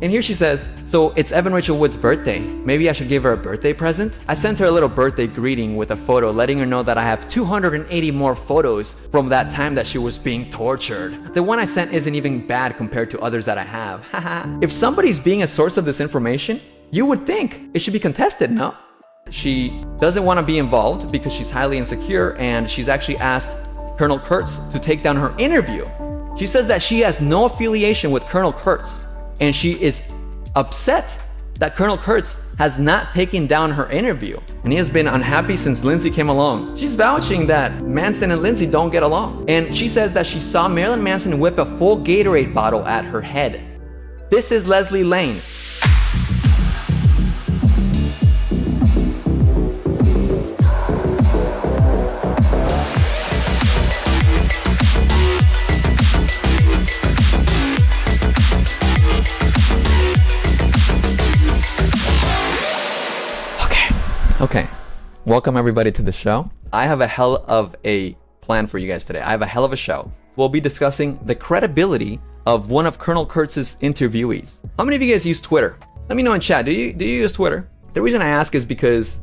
And here she says, so it's Evan Rachel Wood's birthday. Maybe I should give her a birthday present? I sent her a little birthday greeting with a photo letting her know that I have 280 more photos from that time that she was being tortured. The one I sent isn't even bad compared to others that I have. Haha. If somebody's being a source of this information, you would think it should be contested, no? She doesn't want to be involved because she's highly insecure, and she's actually asked Colonel Kurtz to take down her interview. She says that she has no affiliation with Colonel Kurtz, and she is upset that Colonel Kurtz has not taken down her interview, and he has been unhappy since Lindsay came along. She's vouching that Manson and Lindsay don't get along, and she says that she saw Marilyn Manson whip a full Gatorade bottle at her head. This is Leslee Lane. Okay, welcome everybody to the show. I have a hell of a plan for you guys today. I have a hell of a show. We'll be discussing the credibility of one of Colonel Kurtz's interviewees. How many of you guys use Twitter? Let me know in chat. Do you use Twitter? The reason I ask is because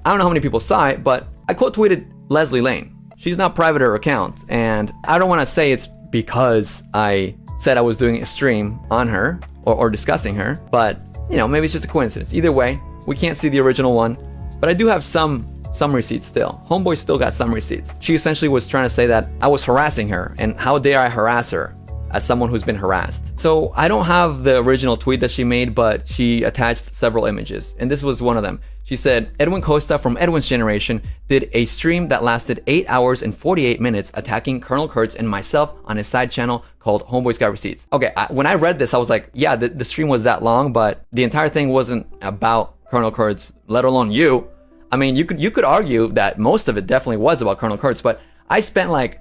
I don't know how many people saw it, but I quote tweeted Leslee Lane. She's not private her account, and I don't want to say it's because I said I was doing a stream on her or discussing her, but you know, maybe it's just a coincidence. Either way, we can't see the original one. But I do have some receipts still. Homeboy still got some receipts. She essentially was trying to say that I was harassing her, and how dare I harass her as someone who's been harassed. So I don't have the original tweet that she made, but she attached several images, and this was one of them. She said, Edwin Costa from Edwin's generation did a stream that lasted 8 hours and 48 minutes attacking Colonel Kurtz and myself on his side channel called Homeboy's Got Receipts. Okay, when I read this, I was like, yeah, the stream was that long, but the entire thing wasn't about Colonel Kurtz, let alone you. I mean, you could argue that most of it definitely was about Colonel Kurtz, but I spent like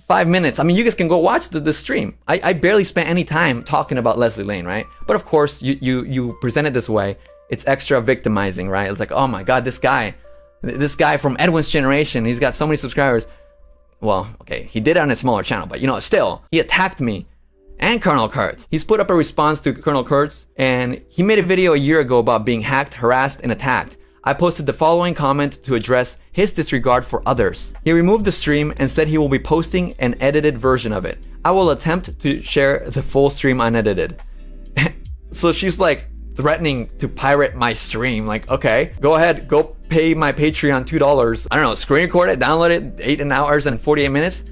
5 minutes. I mean, you guys can go watch the stream. I barely spent any time talking about Leslee Lane, right? But of course, you present it this way. It's extra victimizing, right? It's like, oh my God, this guy from Edwin's generation, he's got so many subscribers. Well, okay, he did it on a smaller channel, but you know, still, he attacked me and Colonel Kurtz. He's put up a response to Colonel Kurtz, and he made a video a year ago about being hacked, harassed, and attacked. I posted the following comment to address his disregard for others. He removed the stream and said he will be posting an edited version of it. I will attempt to share the full stream unedited. So she's like threatening to pirate my stream. Like, okay, go ahead, go pay my Patreon $2. I don't know, screen record it, download it, 8 hours and 48 minutes.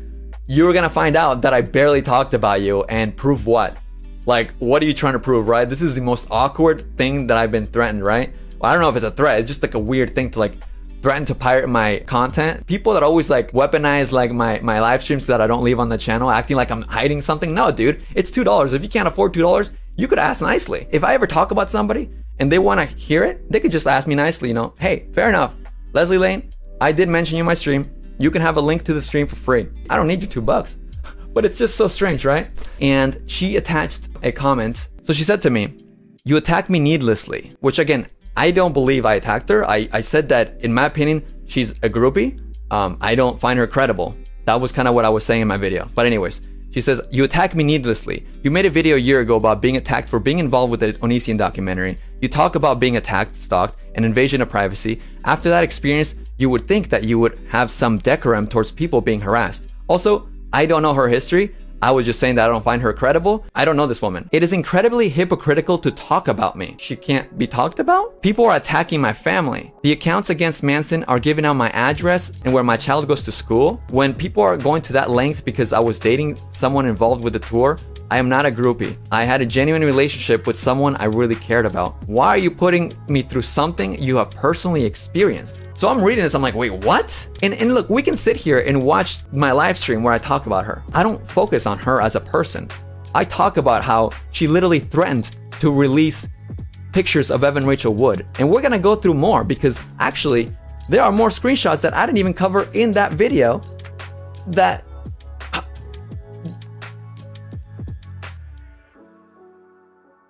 You're gonna find out that I barely talked about you, and prove what? Like, what are you trying to prove, right? This is the most awkward thing that I've been threatened, right? Well, I don't know if it's a threat. It's just like a weird thing to like threaten to pirate my content. People that always like weaponize like my live streams that I don't leave on the channel, acting like I'm hiding something. No, dude, it's $2. If you can't afford $2, you could ask nicely. If I ever talk about somebody and they want to hear it, they could just ask me nicely, you know, hey, fair enough. Leslee Lane, I did mention you in my stream. You can have a link to the stream for free. I don't need your $2. But it's just so strange, right? And she attached a comment. So she said to me, you attacked me needlessly, which again, I don't believe I attacked her. I said that, in my opinion, she's a groupie. I don't find her credible. That was kind of what I was saying in my video. But anyways, she says, you attacked me needlessly. You made a video a year ago about being attacked for being involved with the Onision documentary. You talk about being attacked, stalked, and invasion of privacy. After that experience, you would think that you would have some decorum towards people being harassed. Also, I don't know her history. I was just saying that I don't find her credible. I don't know this woman. It is incredibly hypocritical to talk about me. She can't be talked about? People are attacking my family. The accounts against Manson are giving out my address and where my child goes to school. When people are going to that length because I was dating someone involved with the tour, I am not a groupie. I had a genuine relationship with someone I really cared about. Why are you putting me through something you have personally experienced? So I'm reading this, I'm like, wait, what? And look, we can sit here and watch my live stream where I talk about her. I don't focus on her as a person. I talk about how she literally threatened to release pictures of Evan Rachel Wood. And we're gonna go through more because actually there are more screenshots that I didn't even cover in that video that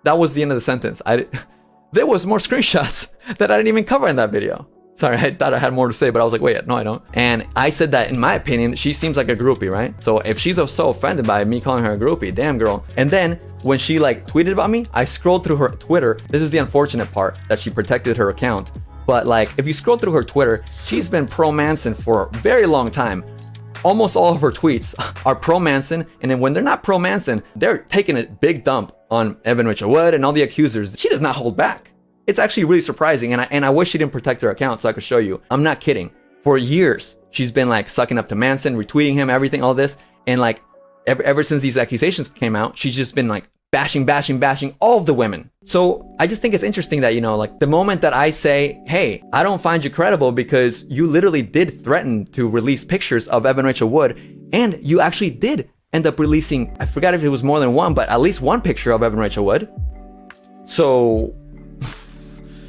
was the end of the sentence. There was more screenshots that I didn't even cover in that video. Sorry, I thought I had more to say, but I was like, wait, no, I don't. And I said that, in my opinion, she seems like a groupie, right? So if she's so offended by me calling her a groupie, damn girl. And then when she like tweeted about me, I scrolled through her Twitter. This is the unfortunate part, that she protected her account. But like, if you scroll through her Twitter, she's been pro Manson for a very long time. Almost all of her tweets are pro Manson, and then when they're not pro Manson, they're taking a big dump on Evan Rachel Wood and all the accusers. She does not hold back. It's actually really surprising, and I wish she didn't protect her account so I could show you. I'm not kidding. For years, she's been like sucking up to Manson, retweeting him, everything, all this, and like ever since these accusations came out, she's just been like bashing all of the women. So I just think it's interesting that, you know, like the moment that I say, hey, I don't find you credible because you literally did threaten to release pictures of Evan Rachel Wood, and you actually did end up releasing, I forgot if it was more than one, but at least one picture of Evan Rachel Wood. So,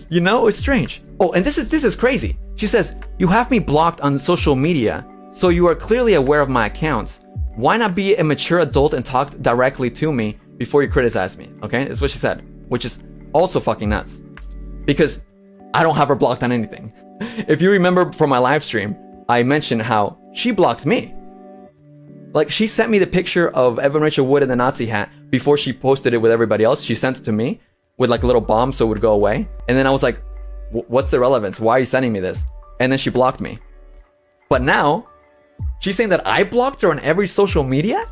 you know, it's strange. Oh, and this is crazy. She says, you have me blocked on social media, so you are clearly aware of my accounts. Why not be a mature adult and talk directly to me before you criticize me? Okay, that's what she said, which is also fucking nuts, because I don't have her blocked on anything. If you remember from my live stream, I mentioned how she blocked me. Like, she sent me the picture of Evan Rachel Wood in the Nazi hat before she posted it with everybody else. She sent it to me with like a little bomb so it would go away. And then I was like, what's the relevance? Why are you sending me this? And then she blocked me. But now she's saying that I blocked her on every social media?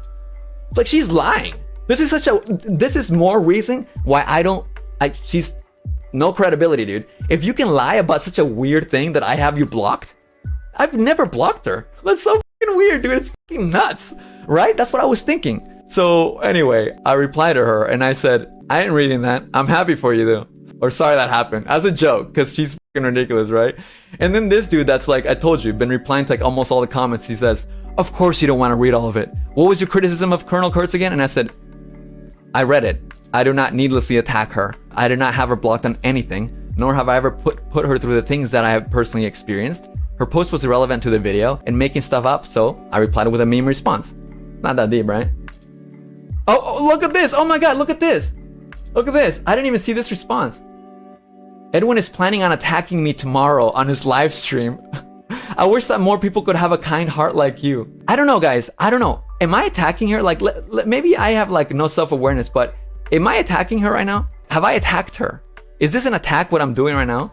Like, she's lying. This is more reason why she's no credibility, dude. If you can lie about such a weird thing that I have you blocked, I've never blocked her. That's so fucking weird, dude. It's fucking nuts, right? That's what I was thinking. So anyway, I replied to her and I said, I ain't reading that. I'm happy for you though. Or sorry that happened, as a joke, because she's fucking ridiculous, right? And then this dude that's like, I told you, been replying to like almost all the comments. He says, of course you don't want to read all of it. What was your criticism of Colonel Kurtz again? And I said, I read it. I do not needlessly attack her. I do not have her blocked on anything, nor have I ever put her through the things that I have personally experienced. Her post was irrelevant to the video and making stuff up, so I replied with a meme response. Not that deep, right? Oh, look at this! Oh my god, look at this! Look at this! I didn't even see this response. Edwin is planning on attacking me tomorrow on his live stream. I wish that more people could have a kind heart like you. I don't know, guys. I don't know. Am I attacking her? Like, maybe I have like no self-awareness, but am I attacking her right now? Have I attacked her? Is this an attack, what I'm doing right now?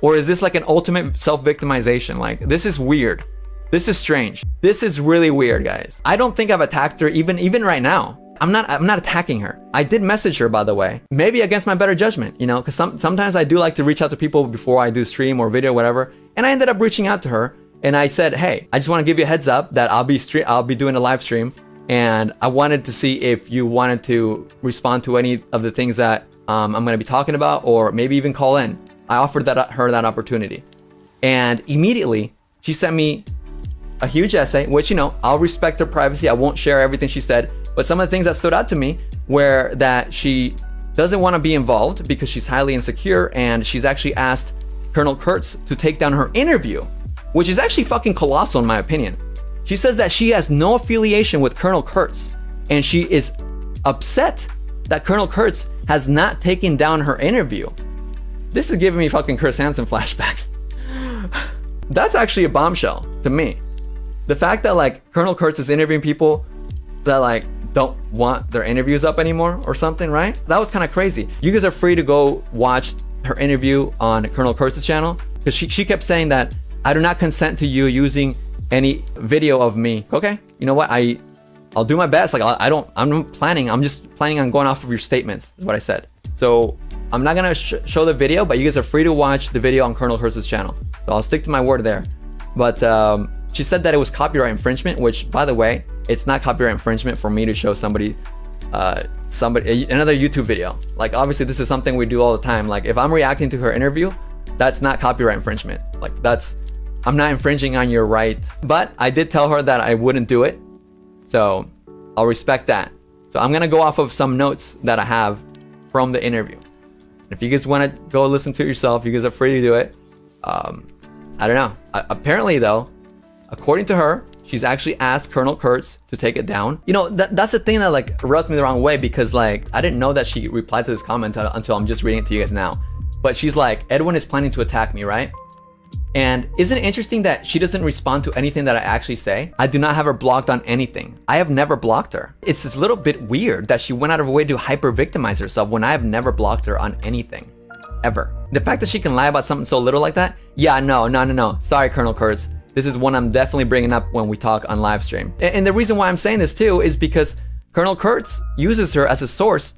Or is this like an ultimate self-victimization? Like, this is weird. This is strange. This is really weird, guys. I don't think I've attacked her even right now. I'm not attacking her. I did message her, by the way, maybe against my better judgment, you know, because sometimes I do like to reach out to people before I do stream or video or whatever. And I ended up reaching out to her and I said, hey, I just want to give you a heads up that I'll be doing a live stream, and I wanted to see if you wanted to respond to any of the things that I'm going to be talking about, or maybe even call in. I offered her that opportunity, and immediately she sent me a huge essay, which, you know, I'll respect her privacy. I won't share everything she said, but some of the things that stood out to me were that she doesn't want to be involved because she's highly insecure, and she's actually asked Colonel Kurtz to take down her interview, which is actually fucking colossal in my opinion. She says that she has no affiliation with Colonel Kurtz, and she is upset that Colonel Kurtz has not taken down her interview. This is giving me fucking Chris Hansen flashbacks. That's actually a bombshell to me. The fact that like Colonel Kurtz is interviewing people that like don't want their interviews up anymore or something, right? That was kind of crazy. You guys are free to go watch her interview on Colonel Kurtz's channel, because she kept saying that I do not consent to you using any video of me. Okay, you know what? I'll do my best. Like I'm just planning on going off of your statements, is what I said. So I'm not gonna show the video, but you guys are free to watch the video on Colonel Kurtz's channel. So I'll stick to my word there. But she said that it was copyright infringement, which, by the way, it's not copyright infringement for me to show somebody another YouTube video. Like, obviously this is something we do all the time. Like, if I'm reacting to her interview, that's not copyright infringement. Like, I'm not infringing on your right. But I did tell her that I wouldn't do it, so I'll respect that. So I'm gonna go off of some notes that I have from the interview. If you guys want to go listen to it yourself, you guys are free to do it. I don't know. Apparently though, according to her, she's actually asked Colonel Kurtz to take it down. You know, that's the thing that like rubs me the wrong way, because like I didn't know that she replied to this comment until I'm just reading it to you guys now. But she's like, Edwin is planning to attack me, right? And isn't it interesting that she doesn't respond to anything that I actually say? I do not have her blocked on anything. I have never blocked her. It's this little bit weird that she went out of her way to hyper victimize herself when I have never blocked her on anything. Ever. The fact that she can lie about something so little like that? Yeah, no. Sorry, Colonel Kurtz. This is one I'm definitely bringing up when we talk on live stream. And the reason why I'm saying this too is because Colonel Kurtz uses her as a source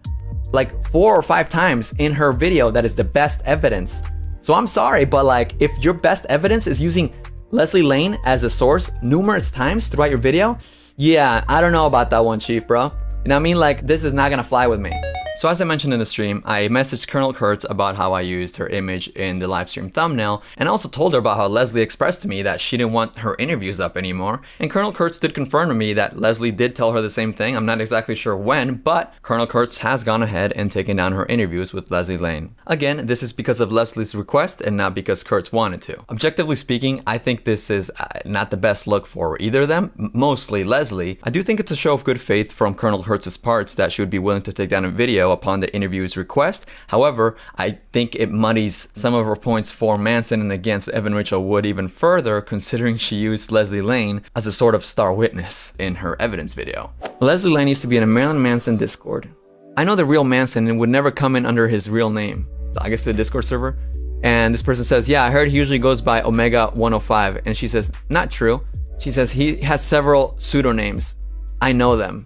like 4 or 5 times in her video that is the best evidence. So I'm sorry, but like if your best evidence is using Leslee Lane as a source numerous times throughout your video, yeah, I don't know about that one, Chief, bro. You know what I mean? Like, this is not gonna fly with me. So as I mentioned in the stream, I messaged Colonel Kurtz about how I used her image in the live stream thumbnail, and I also told her about how Leslie expressed to me that she didn't want her interviews up anymore. And Colonel Kurtz did confirm to me that Leslie did tell her the same thing. I'm not exactly sure when, but Colonel Kurtz has gone ahead and taken down her interviews with Leslee Lane. Again, this is because of Leslie's request and not because Kurtz wanted to. Objectively speaking, I think this is not the best look for either of them, mostly Leslie. I do think it's a show of good faith from Colonel Kurtz's parts that she would be willing to take down a video upon the interview's request. However, I think it muddies some of her points for Manson and against Evan Rachel Wood even further, considering she used Leslee Lane as a sort of star witness in her evidence video. Leslee Lane used to be in a Marilyn Manson Discord. I know the real Manson and would never come in under his real name, I guess, to the Discord server. And this person says, yeah, I heard he usually goes by Omega 105. And she says, not true. She says he has several pseudonames. I know them.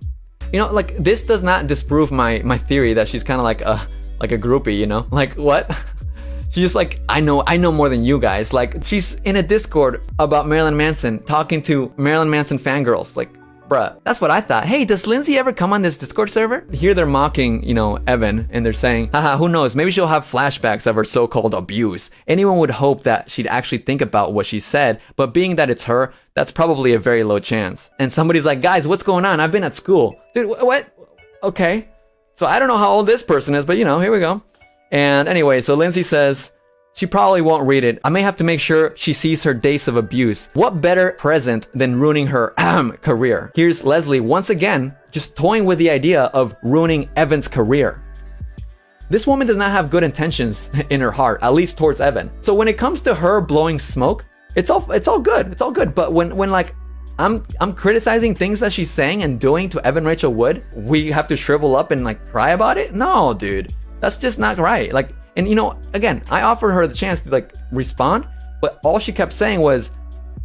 You know, like, this does not disprove my theory that she's kind of like a groupie, you know? Like, what? She's just like, I know more than you guys. Like, she's in a Discord about Marilyn Manson, talking to Marilyn Manson fangirls. Like, bruh, that's what I thought. Hey, does Lindsay ever come on this Discord server? Here they're mocking, you know, Evan, and they're saying, haha, who knows? Maybe she'll have flashbacks of her so-called abuse. Anyone would hope that she'd actually think about what she said, but being that it's her, that's probably a very low chance. And somebody's like, guys, what's going on? I've been at school. Dude, what? Okay. So I don't know how old this person is, but you know, here we go. And anyway, so Lindsay says, she probably won't read it. I may have to make sure she sees her days of abuse. What better present than ruining her career? Here's Leslie once again, just toying with the idea of ruining Evan's career. This woman does not have good intentions in her heart, at least towards Evan. So when it comes to her blowing smoke, it's all good. It's all good. But when like I'm criticizing things that she's saying and doing to Evan Rachel Wood, we have to shrivel up and like cry about it? No, dude. That's just not right. Like, and you know, again, I offered her the chance to like respond, but all she kept saying was,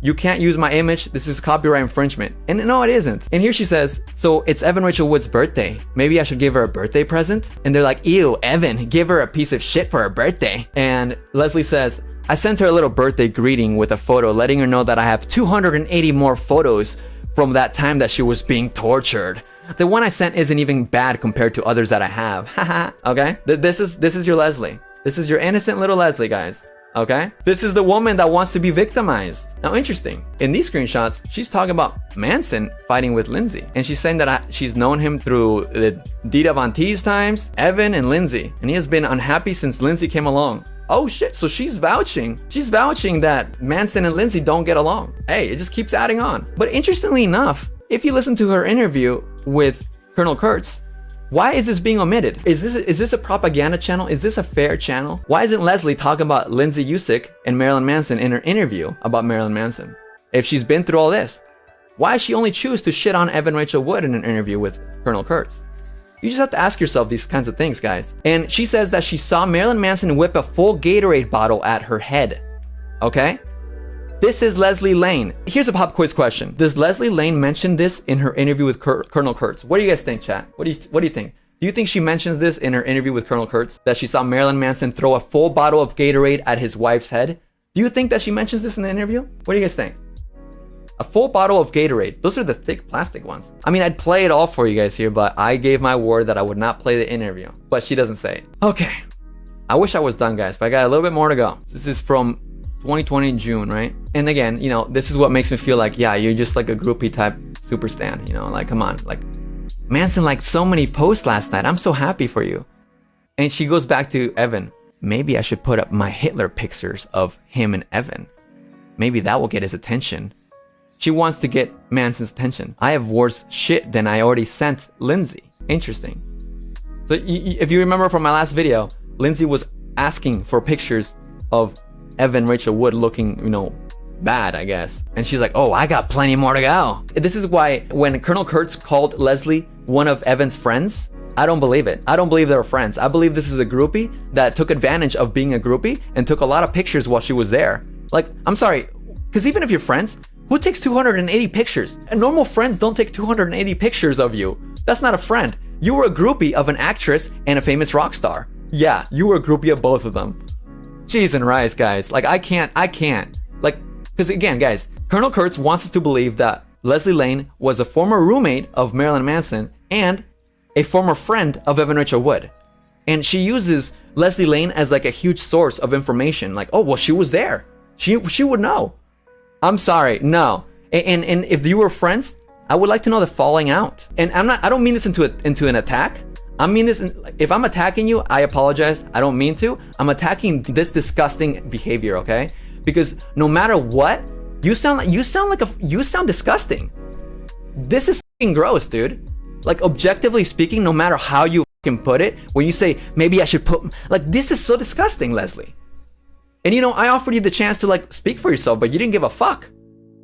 you can't use my image. This is copyright infringement. And no, it isn't. And here she says, so it's Evan Rachel Wood's birthday. Maybe I should give her a birthday present? And they're like, ew, Evan, give her a piece of shit for her birthday. And Leslie says, I sent her a little birthday greeting with a photo letting her know that I have 280 more photos from that time that she was being tortured. The one I sent isn't even bad compared to others that I have. Haha. Okay? This is your Leslie. This is your innocent little Leslie, guys. Okay? This is the woman that wants to be victimized. Now, interesting. In these screenshots, she's talking about Manson fighting with Lindsay. And she's saying that she's known him through the Dita Von Teese times, Evan, and Lindsay. And he has been unhappy since Lindsay came along. Oh shit, so she's vouching that Manson and Lindsay don't get along. Hey, it just keeps adding on. But interestingly enough, if you listen to her interview with Colonel Kurtz, why is this being omitted? Is this a propaganda channel? Is this a fair channel? Why isn't Leslie talking about Lindsay Usich and Marilyn Manson in her interview about Marilyn Manson? If she's been through all this, why does she only choose to shit on Evan Rachel Wood in an interview with Colonel Kurtz? You just have to ask yourself these kinds of things, guys. And she says that she saw Marilyn Manson whip a full Gatorade bottle at her head. Okay? This is Leslee Lane. Here's a pop quiz question. Does Leslee Lane mention this in her interview with Colonel Kurtz? What do you guys think, chat? What do you think? Do you think she mentions this in her interview with Colonel Kurtz? That she saw Marilyn Manson throw a full bottle of Gatorade at his wife's head? Do you think that she mentions this in the interview? What do you guys think? A full bottle of Gatorade. Those are the thick plastic ones. I mean, I'd play it all for you guys here, but I gave my word that I would not play the interview. But she doesn't say it. Okay. I wish I was done, guys, but I got a little bit more to go. This is from 2020 June, right? And again, you know, this is what makes me feel like, yeah, you're just like a groupie type super stan, you know, like, come on. Like, Manson liked so many posts last night. I'm so happy for you. And she goes back to Evan. Maybe I should put up my Hitler pictures of him and Evan. Maybe that will get his attention. She wants to get Manson's attention. I have worse shit than I already sent Lindsay. Interesting. So if you remember from my last video, Lindsay was asking for pictures of Evan Rachel Wood looking, bad, I guess. And she's like, oh, I got plenty more to go. This is why when Colonel Kurtz called Leslee one of Evan's friends, I don't believe it. I don't believe they were friends. I believe this is a groupie that took advantage of being a groupie and took a lot of pictures while she was there. Like, I'm sorry, because even if you're friends, who takes 280 pictures? And normal friends don't take 280 pictures of you. That's not a friend. You were a groupie of an actress and a famous rock star. Yeah, you were a groupie of both of them. Cheese and rice, guys. Like, I can't. Like, because again, guys, Colonel Kurtz wants us to believe that Leslee Lane was a former roommate of Marilyn Manson and a former friend of Evan Rachel Wood. And she uses Leslee Lane as like a huge source of information. Like, oh, well, she was there. She would know. I'm sorry, no. And if you were friends, I would like to know the falling out. And I don't mean this into an attack. I mean this, if I'm attacking you, I apologize. I don't mean to. I'm attacking this disgusting behavior, okay? Because no matter what, you sound disgusting. This is fucking gross, dude. Like, objectively speaking, no matter how you fucking put it, when you say, maybe I should put, like, this is so disgusting, Leslee. And I offered you the chance to like speak for yourself, but you didn't give a fuck.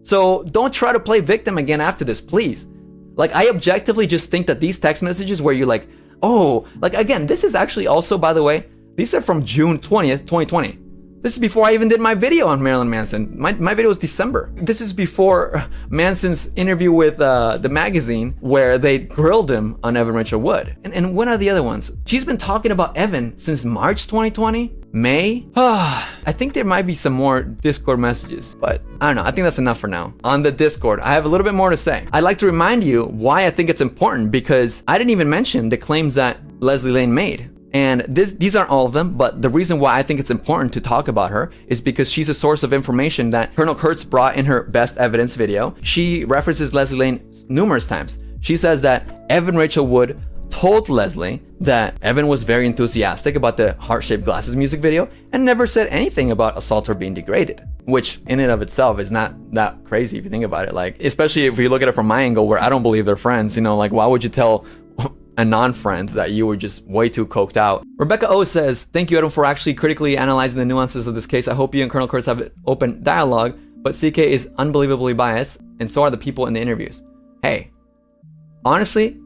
So don't try to play victim again after this, please. Like, I objectively just think that these text messages where you're like, oh, like, again, this is actually also, by the way, these are from June 20th, 2020. This is before I even did my video on Marilyn Manson. My video was December. This is before Manson's interview with the magazine where they grilled him on Evan Rachel Wood. And when are the other ones? She's been talking about Evan since March 2020? May? I think there might be some more Discord messages, but I don't know. I think that's enough for now. On the Discord, I have a little bit more to say. I'd like to remind you why I think it's important, because I didn't even mention the claims that Leslee Lane made. And these aren't all of them, but the reason why I think it's important to talk about her is because she's a source of information that Colonel Kurtz brought in her best evidence video. She references Leslee Lane numerous times. She says that Evan Rachel Wood told Leslee that Evan was very enthusiastic about the heart-shaped glasses music video and never said anything about assaulter being degraded, which in and of itself is not that crazy if you think about it. Like, especially if you look at it from my angle where I don't believe they're friends, like, why would you tell a non-friend that you were just way too coked out? Rebecca O says, thank you, Edwin, for actually critically analyzing the nuances of this case. I hope you and Colonel Kurtz have an open dialogue, but CK is unbelievably biased, and so are the people in the interviews. Hey, honestly,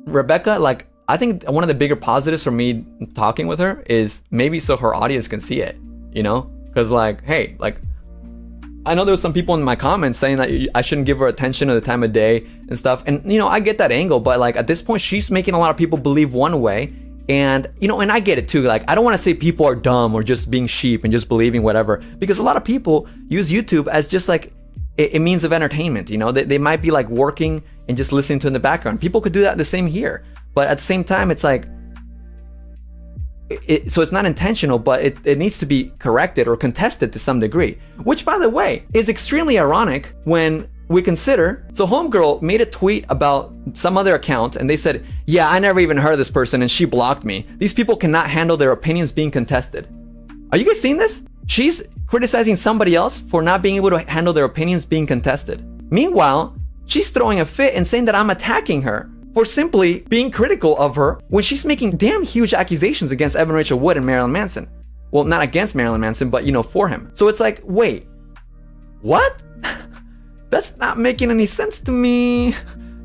Rebecca, like, I think one of the bigger positives for me talking with her is maybe so her audience can see it, because like, hey, like, I know there was some people in my comments saying that I shouldn't give her attention at the time of day and stuff. And, I get that angle, but like at this point, she's making a lot of people believe one way. And, and I get it too. Like, I don't want to say people are dumb or just being sheep and just believing whatever, because a lot of people use YouTube as just like a means of entertainment. They might be like working and just listening to it in the background. People could do that the same here. But at the same time, it's like, so it's not intentional, but it needs to be corrected or contested to some degree, which, by the way, is extremely ironic when we consider, so Homegirl made a tweet about some other account and they said, yeah, I never even heard of this person and she blocked me. These people cannot handle their opinions being contested. Are you guys seeing this? She's criticizing somebody else for not being able to handle their opinions being contested. Meanwhile, she's throwing a fit and saying that I'm attacking her for simply being critical of her when she's making damn huge accusations against Evan Rachel Wood and Marilyn Manson. Well, not against Marilyn Manson, but for him. So it's like, wait, what? That's not making any sense to me.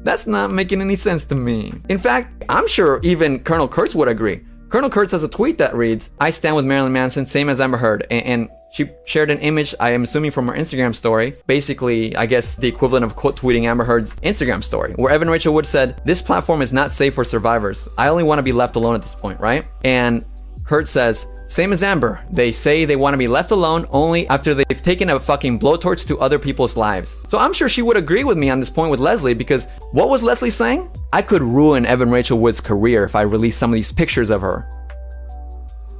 That's not making any sense to me. In fact, I'm sure even Colonel Kurtz would agree. Colonel Kurtz has a tweet that reads, I stand with Marilyn Manson, same as Amber Heard. And she shared an image, I am assuming from her Instagram story, basically, I guess the equivalent of quote tweeting Amber Heard's Instagram story, where Evan Rachel Wood said, this platform is not safe for survivors. I only want to be left alone at this point, right? And Kurtz says, same as Amber. They say they want to be left alone only after they've taken a fucking blowtorch to other people's lives. So I'm sure she would agree with me on this point with Leslee, because what was Leslee saying? I could ruin Evan Rachel Wood's career if I released some of these pictures of her.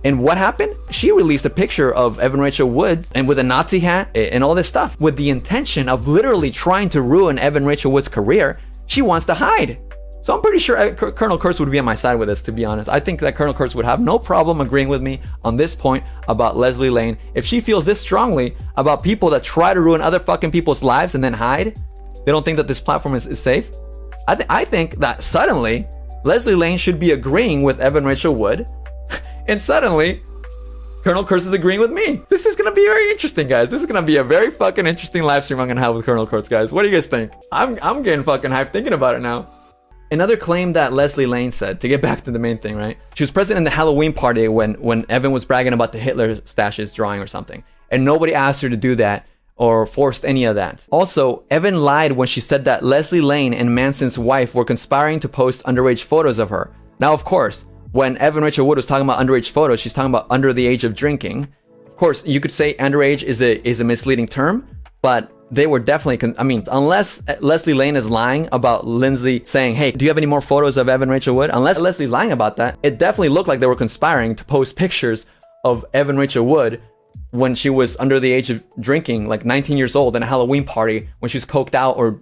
And what happened? She released a picture of Evan Rachel Wood and with a Nazi hat and all this stuff with the intention of literally trying to ruin Evan Rachel Wood's career. She wants to hide. So I'm pretty sure Colonel Kurtz would be on my side with this, to be honest. I think that Colonel Kurtz would have no problem agreeing with me on this point about Leslee Lane. If she feels this strongly about people that try to ruin other fucking people's lives and then hide, they don't think that this platform is safe. I think that suddenly Leslee Lane should be agreeing with Evan Rachel Wood. And suddenly, Colonel Kurtz is agreeing with me. This is gonna be very interesting, guys. This is gonna be a very fucking interesting live stream I'm gonna have with Colonel Kurtz, guys. What do you guys think? I'm getting fucking hyped thinking about it now. Another claim that Leslee Lane said, to get back to the main thing, right? She was present in the Halloween party when Evan was bragging about the Hitler stashes drawing or something. And nobody asked her to do that or forced any of that. Also, Evan lied when she said that Leslee Lane and Manson's wife were conspiring to post underage photos of her. Now, of course, when Evan Rachel Wood was talking about underage photos, she's talking about under the age of drinking. Of course, you could say underage is a misleading term, but they were definitely, unless Leslee Lane is lying about Lindsay saying, hey, do you have any more photos of Evan Rachel Wood? Unless Leslie lying about that, it definitely looked like they were conspiring to post pictures of Evan Rachel Wood when she was under the age of drinking, like 19 years old in a Halloween party when she was coked out or,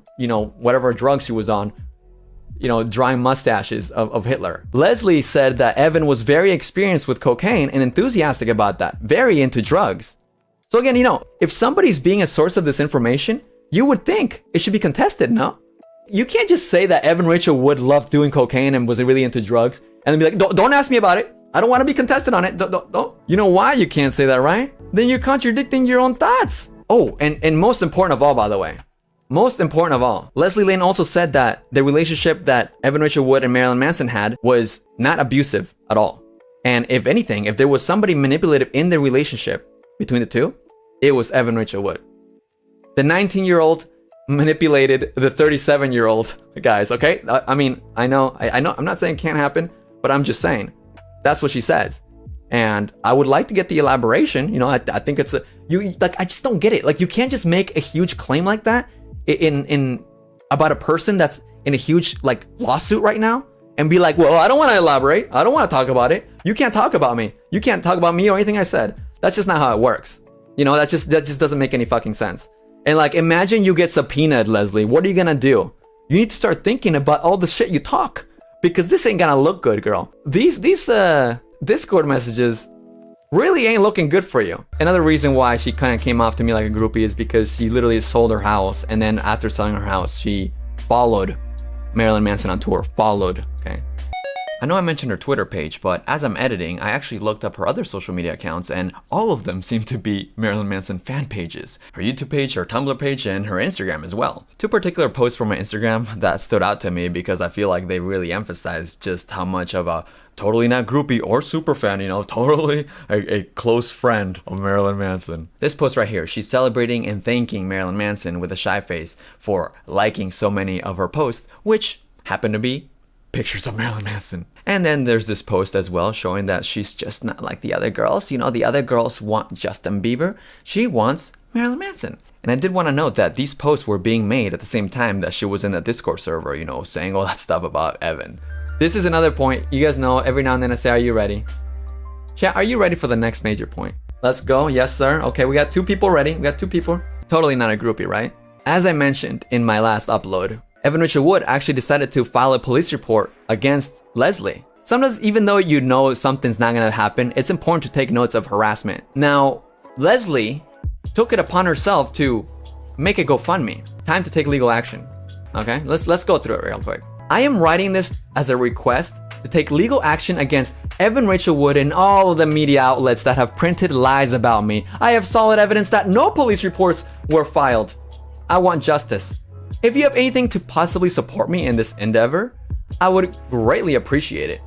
whatever drugs she was on, drawing mustaches of Hitler. Leslie said that Evan was very experienced with cocaine and enthusiastic about that, very into drugs. So again, if somebody's being a source of this information, you would think it should be contested, no? You can't just say that Evan Rachel Wood loved doing cocaine and was really into drugs and then be like, don't ask me about it. I don't want to be contested on it. Don't. You know why you can't say that, right? Then you're contradicting your own thoughts. Oh, and most important of all, by the way, most important of all, Leslee Lane also said that the relationship that Evan Rachel Wood and Marilyn Manson had was not abusive at all. And if anything, if there was somebody manipulative in the relationship between the two, it was Evan Rachel Wood. The 19-year-old manipulated the 37-year-old guys, okay? I know, I'm not saying it can't happen, but I'm just saying. That's what she says. And I would like to get the elaboration. I think it's I just don't get it. Like, you can't just make a huge claim like that in about a person that's in a huge lawsuit right now and be like, well, I don't want to elaborate. I don't want to talk about it. You can't talk about me. You can't talk about me or anything I said. That's just not how it works. That just doesn't make any fucking sense. And imagine you get subpoenaed, Leslie. What are you gonna do? You need to start thinking about all the shit you talk, because this ain't gonna look good, girl. These Discord messages really ain't looking good for you. Another reason why she kind of came off to me like a groupie is because she literally sold her house, and then after selling her house, she followed Marilyn Manson on tour. Okay. I know I mentioned her Twitter page, but as I'm editing, I actually looked up her other social media accounts, and all of them seem to be Marilyn Manson fan pages. Her YouTube page, her Tumblr page, and her Instagram as well. Two particular posts from my Instagram that stood out to me because I feel like they really emphasize just how much of a totally not groupie or super fan, totally a close friend of Marilyn Manson. This post right here, she's celebrating and thanking Marilyn Manson with a shy face for liking so many of her posts, which happen to be pictures of Marilyn Manson. And then there's this post as well showing that she's just not like the other girls. The other girls want Justin Bieber. She wants Marilyn Manson. And I did want to note that these posts were being made at the same time that she was in the Discord server, saying all that stuff about Evan. This is another point. You guys know every now and then I say, are you ready? Chat, are you ready for the next major point? Let's go. Yes, sir. Okay, we got two people ready. We got two people. Totally not a groupie, right? As I mentioned in my last upload, Evan Rachel Wood actually decided to file a police report against Leslie. Sometimes, even though you know something's not gonna happen, it's important to take notes of harassment. Now, Leslie took it upon herself to make a GoFundMe. Time to take legal action. Okay, let's go through it real quick. I am writing this as a request to take legal action against Evan Rachel Wood and all of the media outlets that have printed lies about me. I have solid evidence that no police reports were filed. I want justice. If you have anything to possibly support me in this endeavor, I would greatly appreciate it.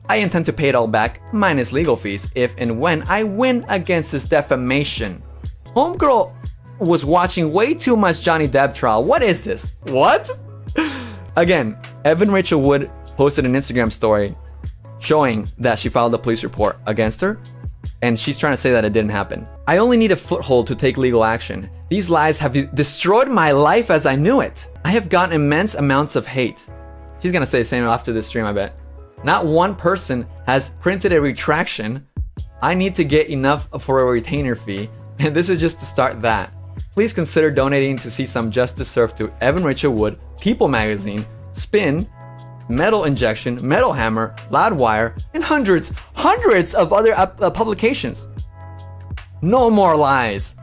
I intend to pay it all back, minus legal fees, if and when I win against this defamation. Homegirl was watching way too much Johnny Depp trial. What is this? What? Again, Evan Rachel Wood posted an Instagram story showing that she filed a police report against her, and she's trying to say that it didn't happen. I only need a foothold to take legal action. These lies have destroyed my life as I knew it. I have gotten immense amounts of hate. She's gonna say the same after this stream, I bet. Not one person has printed a retraction. I need to get enough for a retainer fee, and this is just to start that. Please consider donating to see some justice served to Evan Rachel Wood, People Magazine, Spin, Metal Injection, Metal Hammer, Loudwire, and hundreds of other publications. No more lies.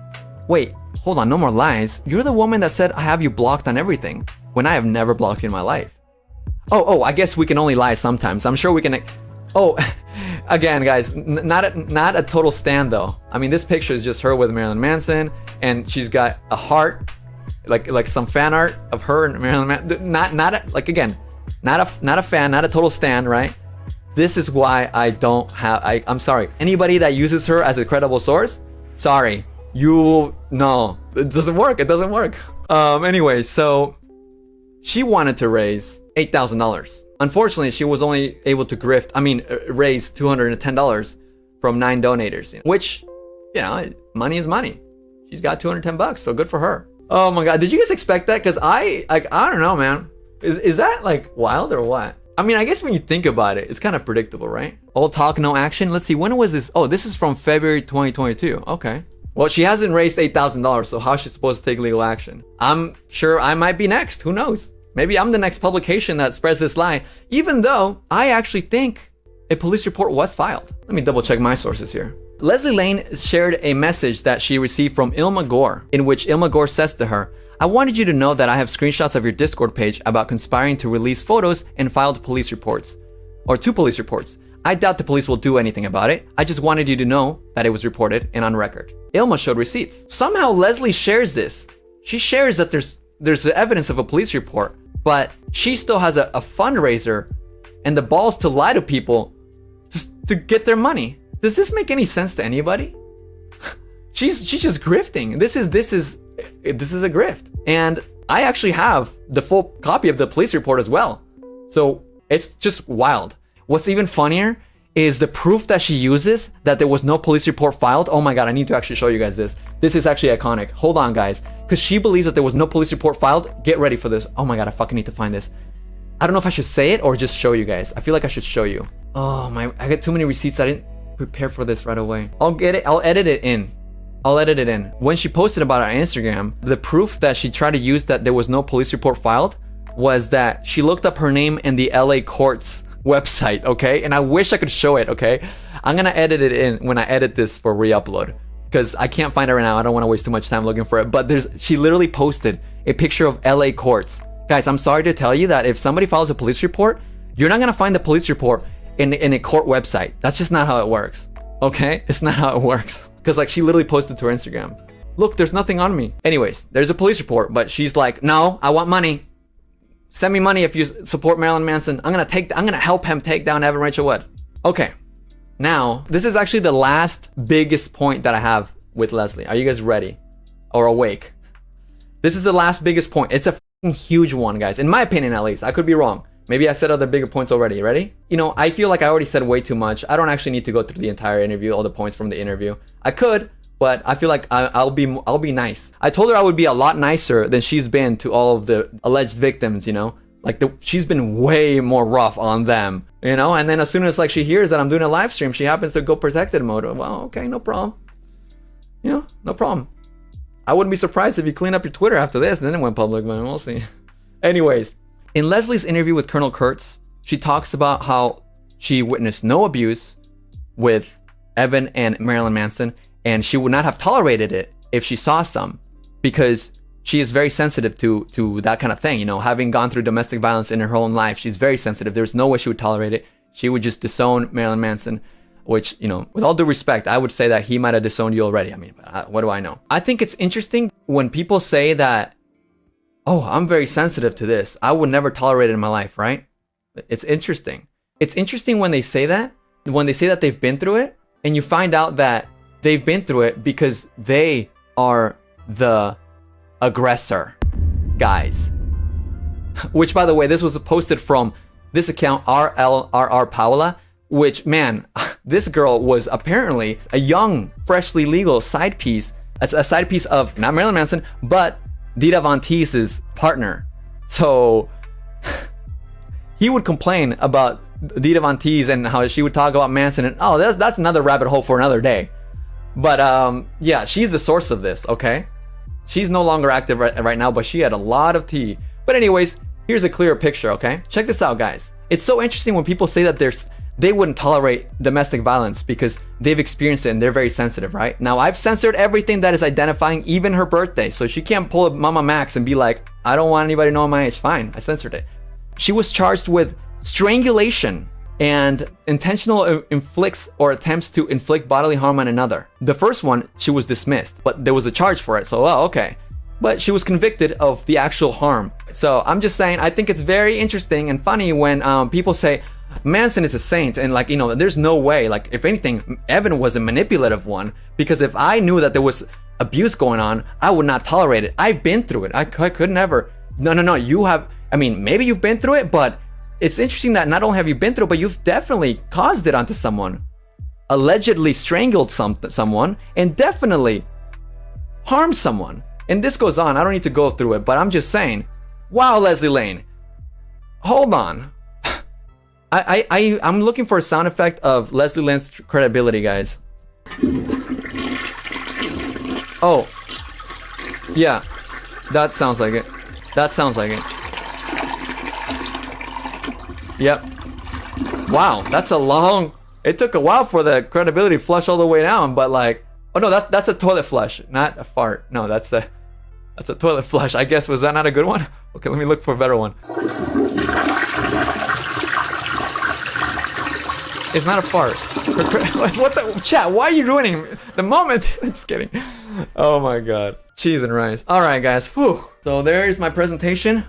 Wait, hold on, no more lies? You're the woman that said I have you blocked on everything, when I have never blocked you in my life. Oh, I guess we can only lie sometimes. I'm sure we can... Oh, again, guys, not a total stan though. I mean, this picture is just her with Marilyn Manson, and she's got a heart, like some fan art of her and Marilyn Manson. Not a fan, not a total stan, right? This is why I don't have. I'm sorry. Anybody that uses her as a credible source, sorry, no, it doesn't work. It doesn't work. Anyway, so she wanted to raise $8,000. Unfortunately, she was only able to raise $210 from 9 donators, which, money is money. She's got $210, so good for her. Oh my God, did you guys expect that? Because I don't know, man. Is that like wild or what? I mean, I guess when you think about it, it's kind of predictable, right? All talk, no action. Let's see, when was this? Oh, this is from February 2022. Okay. Well, she hasn't raised $8,000, so how's she supposed to take legal action? I'm sure I might be next. Who knows? Maybe I'm the next publication that spreads this lie, even though I actually think a police report was filed. Let me double check my sources here. Leslee Lane shared a message that she received from Ilma Gore, in which Ilma Gore says to her, "I wanted you to know that I have screenshots of your Discord page about conspiring to release photos and filed police reports, or 2 police reports. I doubt the police will do anything about it. I just wanted you to know that it was reported and on record." Ilma showed receipts. Somehow Leslee shares this. She shares that there's evidence of a police report, but she still has a fundraiser and the balls to lie to people to get their money. Does this make any sense to anybody? She's just grifting. This is a grift. And I actually have the full copy of the police report as well. So it's just wild. What's even funnier is the proof that she uses that there was no police report filed. Oh my God, I need to actually show you guys this. This is actually iconic. Hold on, guys. Because she believes that there was no police report filed. Get ready for this. Oh my God, I fucking need to find this. I don't know if I should say it or just show you guys. I feel like I should show you. Oh my, I got too many receipts. I didn't prepare for this right away. I'll edit it in. When she posted about it on Instagram, the proof that she tried to use that there was no police report filed was that she looked up her name in the LA courts website, okay? And I wish I could show it, okay? I'm gonna edit it in when I edit this for re-upload, because I can't find it right now. I don't want to waste too much time looking for it. But she literally posted a picture of LA courts. Guys, I'm sorry to tell you that if somebody files a police report, you're not gonna find the police report in a court website. That's just not how it works, okay? It's not how it works. Because like she literally posted to her Instagram, "Look, there's nothing on me." Anyways, there's a police report, but she's like, "No, I want money. Send me money if you support Marilyn Manson. I'm gonna help him take down Evan Rachel Wood." Okay, now this is actually the last biggest point that I have with Leslee. Are you guys ready or awake? This is the last biggest point. It's a fucking huge one, guys. In my opinion, at least. I could be wrong. Maybe I said other bigger points already. Ready? I feel like I already said way too much. I don't actually need to go through the entire interview, all the points from the interview. I could, but I feel like I'll be nice. I told her I would be a lot nicer than she's been to all of the alleged victims, she's been way more rough on them, and then as soon as she hears that I'm doing a live stream, she happens to go protected mode. Well, okay, no problem. No problem. I wouldn't be surprised if you clean up your Twitter after this and then it went public, man. We'll see. Anyways, in Leslee's interview with Colonel Kurtz, she talks about how she witnessed no abuse with Evan and Marilyn Manson, and she would not have tolerated it if she saw some, because she is very sensitive to that kind of thing. Having gone through domestic violence in her own life, she's very sensitive. There's no way she would tolerate it. She would just disown Marilyn Manson, which, with all due respect, I would say that he might have disowned you already. I mean, what do I know? I think it's interesting when people say that, "Oh, I'm very sensitive to this. I would never tolerate it in my life," right? It's interesting. It's interesting when they say that they've been through it, and you find out that they've been through it because they are the aggressor, guys. Which, by the way, this was posted from this account, RLRR Paola, which, man, this girl was apparently a young, freshly legal side piece, a side piece of not Marilyn Manson, but Dita Von Teese's partner. So he would complain about Dita Von Teese and how she would talk about Manson, and that's another rabbit hole for another day. But yeah, she's the source of this, okay? She's no longer active right now, but she had a lot of tea. But anyways, here's a clearer picture, okay? Check this out, guys. It's so interesting when people say that they wouldn't tolerate domestic violence because they've experienced it and they're very sensitive, right? Now, I've censored everything that is identifying, even her birthday. So she can't pull up Mama Max and be like, "I don't want anybody knowing my age." Fine, I censored it. She was charged with strangulation and intentional inflicts or attempts to inflict bodily harm on another. The first one, she was dismissed, but there was a charge for it, so okay. But she was convicted of the actual harm. So I'm just saying, I think it's very interesting and funny when people say Manson is a saint, and like, you know, there's no way. Like, if anything, Evan was a manipulative one, because if I knew that there was abuse going on, I would not tolerate it. I've been through it. I could never. No, you have. I mean, maybe you've been through it, but it's interesting that not only have you been through it, but you've definitely caused it onto someone, allegedly strangled someone, and definitely harmed someone. And this goes on. I don't need to go through it, but I'm just saying, wow, Leslee Lane, hold on. I'm looking for a sound effect of Leslee Lane's credibility, guys. Oh, yeah, that sounds like it. That sounds like it. Yep. Wow, that's a long. It took a while for the credibility to flush all the way down, but like, oh no, that's a toilet flush, not a fart. No, that's a toilet flush. I guess, was that not a good one? Okay, let me look for a better one. It's not a fart. What the chat? Why are you ruining the moment? I'm just kidding. Oh my god. Cheese and rice. All right, guys. Whew. So there's my presentation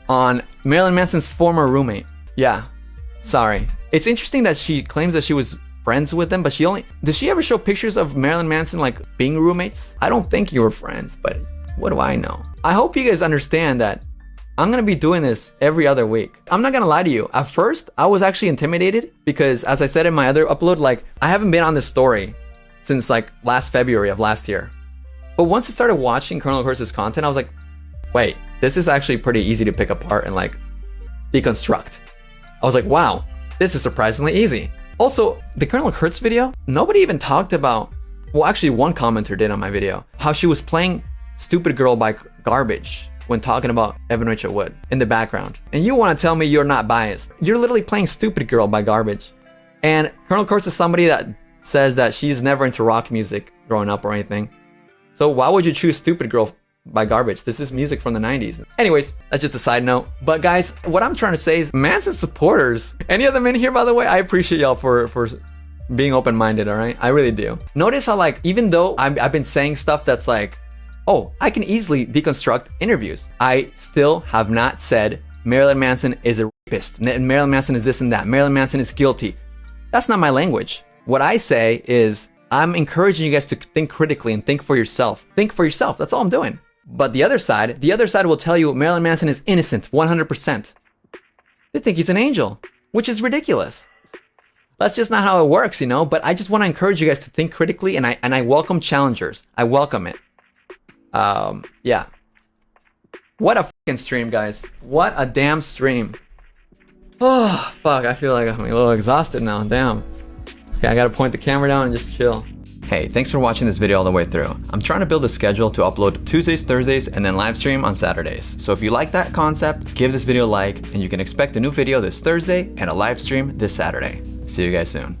on Marilyn Manson's former roommate. Yeah. Sorry. It's interesting that she claims that she was friends with them, but did she ever show pictures of Marilyn Manson like being roommates? I don't think you were friends, but what do I know? I hope you guys understand that I'm gonna be doing this every other week. I'm not gonna lie to you. At first, I was actually intimidated because, as I said in my other upload, like, I haven't been on this story since like last February of last year. But once I started watching Colonel Kurtz's content, I was like, wait, this is actually pretty easy to pick apart and like deconstruct. I was like, wow, this is surprisingly easy. Also, the Colonel Kurtz video, nobody even talked about, well, actually one commenter did on my video, how she was playing Stupid Girl by Garbage when talking about Evan Rachel Wood in the background. And you want to tell me you're not biased. You're literally playing Stupid Girl by Garbage. And Colonel Kurtz is somebody that says that she's never into rock music growing up or anything. So why would you choose Stupid Girl by Garbage? This is music from the 90s. Anyways, that's just a side note. But guys, what I'm trying to say is Manson supporters, any of them in here, by the way, I appreciate y'all for being open-minded, all right? I really do. Notice how, like, even though I've been saying stuff that's like, oh, I can easily deconstruct interviews, I still have not said Marilyn Manson is a rapist, Marilyn Manson is this and that, Marilyn Manson is guilty. That's not my language. What I say is, I'm encouraging you guys to think critically and think for yourself. Think for yourself, that's all I'm doing. But the other side will tell you Marilyn Manson is innocent, 100%. They think he's an angel, which is ridiculous. That's just not how it works, you know? But I just want to encourage you guys to think critically, and I welcome challengers. I welcome it. Yeah. What a fucking stream, guys. What a damn stream. Oh, fuck. I feel like I'm a little exhausted now. Damn. Okay, I gotta point the camera down and just chill. Hey, thanks for watching this video all the way through. I'm trying to build a schedule to upload Tuesdays, Thursdays, and then live stream on Saturdays. So if you like that concept, give this video a like, and you can expect a new video this Thursday and a live stream this Saturday. See you guys soon.